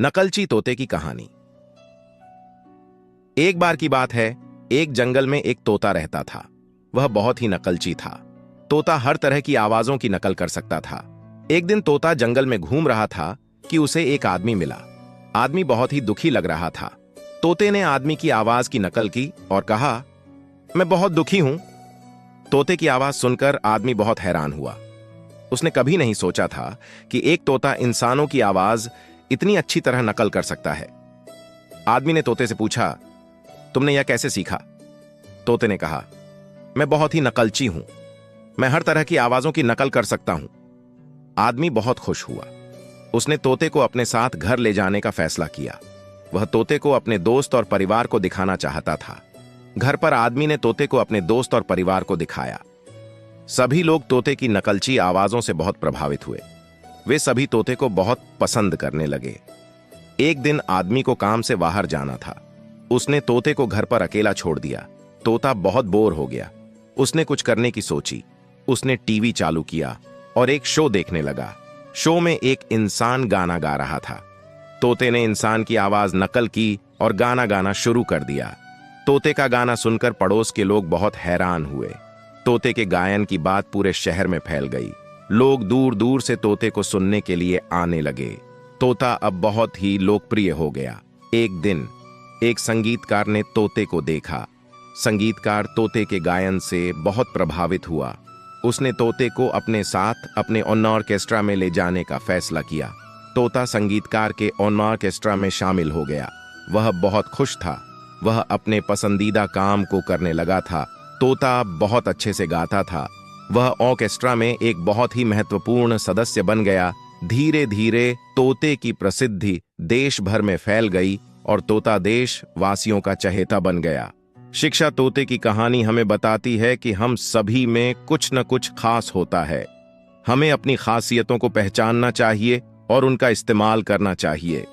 नकलची तोते की कहानी। एक बार की बात है, एक जंगल में एक तोता रहता था। वह बहुत ही नकलची था। तोता हर तरह की आवाजों की नकल कर सकता था। एक दिन तोता जंगल में घूम रहा था कि उसे एक आदमी मिला। आदमी बहुत ही दुखी लग रहा था। तोते ने आदमी की आवाज की नकल की और कहा, मैं बहुत दुखी हूं। तोते की आवाज सुनकर आदमी बहुत हैरान हुआ। उसने कभी नहीं सोचा था कि एक तोता इंसानों की आवाज इतनी अच्छी तरह नकल कर सकता है। आदमी ने तोते से पूछा, तुमने यह कैसे सीखा? तोते ने कहा, मैं बहुत ही नकलची हूं। मैं हर तरह की आवाजों की नकल कर सकता हूं। आदमी बहुत खुश हुआ। उसने तोते को अपने साथ घर ले जाने का फैसला किया। वह तोते को अपने दोस्त और परिवार को दिखाना चाहता था। घर पर आदमी ने तोते को अपने दोस्त और परिवार को दिखाया। सभी लोग तोते की नकलची आवाजों से बहुत प्रभावित हुए। वे सभी तोते को बहुत पसंद करने लगे। एक दिन आदमी को काम से बाहर जाना था। उसने तोते को घर पर अकेला छोड़ दिया। तोता बहुत बोर हो गया। उसने कुछ करने की सोची। उसने टीवी चालू किया और एक शो देखने लगा। शो में एक इंसान गाना गा रहा था। तोते ने इंसान की आवाज नकल की और गाना गाना शुरू कर दिया। तोते का गाना सुनकर पड़ोस के लोग बहुत हैरान हुए। तोते के गायन की बात पूरे शहर में फैल गई। लोग दूर दूर से तोते को सुनने के लिए आने लगे। तोता अब बहुत ही लोकप्रिय हो गया। एक दिन एक संगीतकार ने तोते को देखा। संगीतकार तोते के गायन से बहुत प्रभावित हुआ। उसने तोते को अपने साथ अपने ऑर्केस्ट्रा में ले जाने का फैसला किया। तोता संगीतकार के ऑर्केस्ट्रा में शामिल हो गया। वह बहुत खुश था। वह अपने पसंदीदा काम को करने लगा था। तोता बहुत अच्छे से गाता था। वह ऑर्केस्ट्रा में एक बहुत ही महत्वपूर्ण सदस्य बन गया। धीरे धीरे तोते की प्रसिद्धि देश भर में फैल गई और तोता देश वासियों का चहेता बन गया। शिक्षा तोते की कहानी हमें बताती है कि हम सभी में कुछ न कुछ खास होता है। हमें अपनी खासियतों को पहचानना चाहिए और उनका इस्तेमाल करना चाहिए।